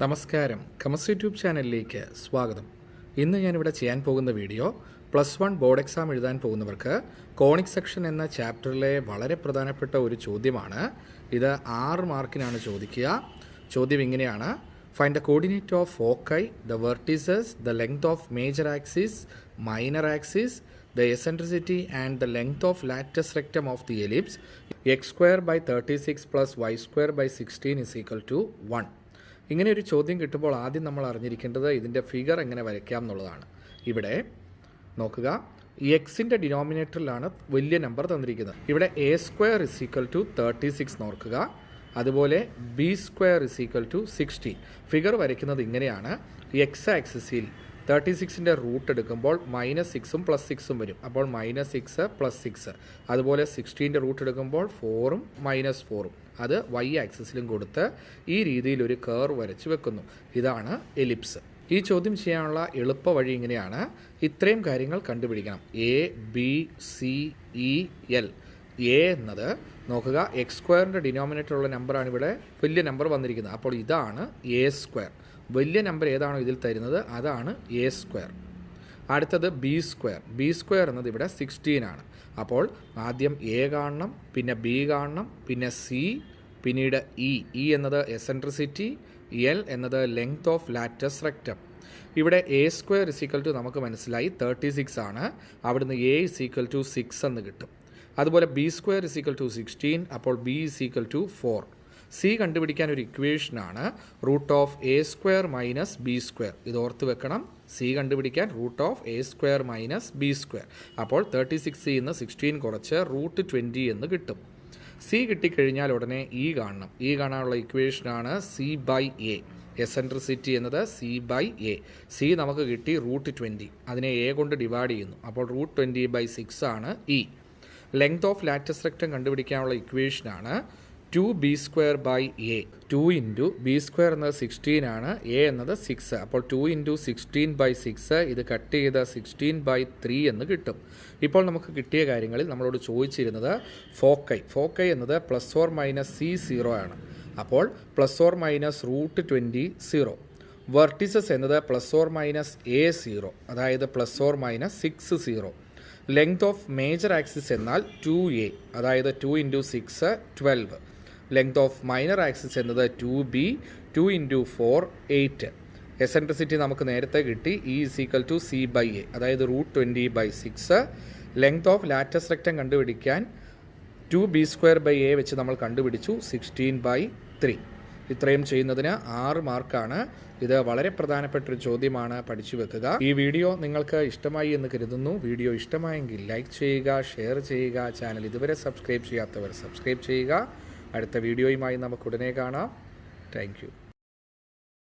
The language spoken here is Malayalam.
നമസ്കാരം, കെമിസ്ട്രി ട്യൂബ് ചാനലിലേക്ക് സ്വാഗതം. ഇന്ന് ഞാനിവിടെ ചെയ്യാൻ പോകുന്ന വീഡിയോ +1 ബോർഡ് എക്സാം എഴുതാൻ പോകുന്നവർക്ക് കോണിക് സെക്ഷൻ എന്ന ചാപ്റ്ററിലെ വളരെ പ്രധാനപ്പെട്ട ഒരു ചോദ്യമാണ്. ഇത് 6 മാർക്കിനാണ് ചോദിക്കുക. ചോദ്യം ഇങ്ങനെയാണ്: find the coordinate of foci, the vertices, the length of major axis, minor axis, the eccentricity and the length of latus rectum of the ellipse x²/36 plus y²/16 is equal to 1. ഇങ്ങനെ ഒരു ചോദ്യം കിട്ടുമ്പോൾ ആദ്യം നമ്മൾ അറിഞ്ഞിരിക്കേണ്ടത് ഇതിൻ്റെ ഫിഗർ എങ്ങനെ വരയ്ക്കാം എന്നുള്ളതാണ്. ഇവിടെ നോക്കുക, എക്സിൻ്റെ ഡിനോമിനേറ്ററിലാണ് വലിയ നമ്പർ തന്നിരിക്കുന്നത്. ഇവിടെ a² = 36 നോക്കുക. അതുപോലെ b² = 16. ഫിഗർ വരയ്ക്കുന്നത് ഇങ്ങനെയാണ്. എക്സ് ആക്സിസിൽ 36ൻ്റെ റൂട്ട് എടുക്കുമ്പോൾ -6ഉം +6ഉം വരും. അപ്പോൾ -6 +6. അതുപോലെ 16ൻ്റെ റൂട്ട് എടുക്കുമ്പോൾ 4ഉം -4ഉം. അത് y ആക്സിസിലും കൊടുത്ത് ഈ രീതിയിൽ ഒരു കർവ് വരച്ച് വെക്കുന്നു. ഇതാണ് എലിപ്സ്. ഈ ചോദ്യം ചെയ്യാനുള്ള എളുപ്പ വഴി ഇങ്ങനെയാണ്. ഇത്രയും കാര്യങ്ങൾ കണ്ടുപിടിക്കണം. A, B, C, E, L. A എന്നത് നോക്കുക, x² ഡിനോമിനേറ്ററുള്ള നമ്പറാണ് ഇവിടെ വലിയ നമ്പർ വന്നിരിക്കുന്നത്. അപ്പോൾ ഇതാണ് a². വലിയ നമ്പർ ഏതാണോ ഇതിൽ തരുന്നത് അതാണ് a². അടുത്തത് b² എന്നത് ഇവിടെ 16 ആണ്. അപ്പോൾ ആദ്യം a കാണണം, പിന്നെ b കാണണം, പിന്നെ c, പിന്നീട് e എന്നത് എസെൻട്രിസിറ്റി, l എന്നത് ലെങ്ത് ഓഫ് ലാറ്റസ് റെക്റ്റം. ഇവിടെ a² നമുക്ക് മനസ്സിലായി 36 ആണ്. അവിടുന്ന് a = 6 എന്ന് കിട്ടും. അതുപോലെ b² = 16. അപ്പോൾ b = 4. സി കണ്ടുപിടിക്കാൻ ഒരു ഇക്വേഷനാണ് √(a² - b²). ഇത് ഓർത്ത് വെക്കണം. സി കണ്ടുപിടിക്കാൻ √(a² - b²). അപ്പോൾ 36 നിന്ന് 16 കുറച്ച് √20 എന്ന് കിട്ടും. സി കിട്ടിക്കഴിഞ്ഞാൽ ഉടനെ ഇ കാണണം. ഇ കാണാനുള്ള ഇക്വേഷനാണ് c/a. എസെൻട്രിസിറ്റി എന്നത് c/a. സി നമുക്ക് കിട്ടി √20. അതിനെ a കൊണ്ട് ഡിവൈഡ് ചെയ്യുന്നു. അപ്പോൾ √20/6 ആണ് E. Length of latus rectum കണ്ടുപിടിക്കാനുള്ള ഇക്വേഷനാണ് 2b²/a. 2 × b² എന്നത് 16 ആണ്, a എന്നത് 6. അപ്പോൾ 2 × 16/6 ഇത് കട്ട് ചെയ്ത് 16/3 എന്ന് കിട്ടും. ഇപ്പോൾ നമുക്ക് കിട്ടിയ കാര്യങ്ങളിൽ നമ്മളോട് ചോദിച്ചിരുന്നത് ഫോക്കൈ എന്നത് +or-c0 ആണ്. അപ്പോൾ +or-√20 0. വെർട്ടിസസ് എന്നത് +or-a0, അതായത് +or-6 0. Length of major axis എന്നാൽ 2a, അതായത് 2 × 6 12. ലെങ്ത് ഓഫ് മൈനർ ആക്സിസ് എന്നത് 2b, 2 × 4 8. എസെൻട്രിസിറ്റി നമുക്ക് നേരത്തെ കിട്ടി, E = c/a, അതായത് √20/6. ലെങ്ത് ഓഫ് ലാറ്റസ് റെക്റ്റം കണ്ടുപിടിക്കാൻ 2b²/a വെച്ച് നമ്മൾ കണ്ടുപിടിച്ചു 16/3. ഇത്രയും ചെയ്യുന്നതിന് 6 മാർക്കാണ്. ഇത് വളരെ പ്രധാനപ്പെട്ട ഒരു ചോദ്യമാണ്, പഠിച്ചു വെക്കുക. ഈ വീഡിയോ നിങ്ങൾക്ക് ഇഷ്ടമായി എന്ന് കരുതുന്നു. വീഡിയോ ഇഷ്ടമായെങ്കിൽ ലൈക്ക് ചെയ്യുക, ഷെയർ ചെയ്യുക. ചാനൽ ഇതുവരെ സബ്സ്ക്രൈബ് ചെയ്യാത്തവർ സബ്സ്ക്രൈബ് ചെയ്യുക. അടുത്ത വീഡിയോയുമായി നമുക്ക് ഉടനെ കാണാം. Thank you.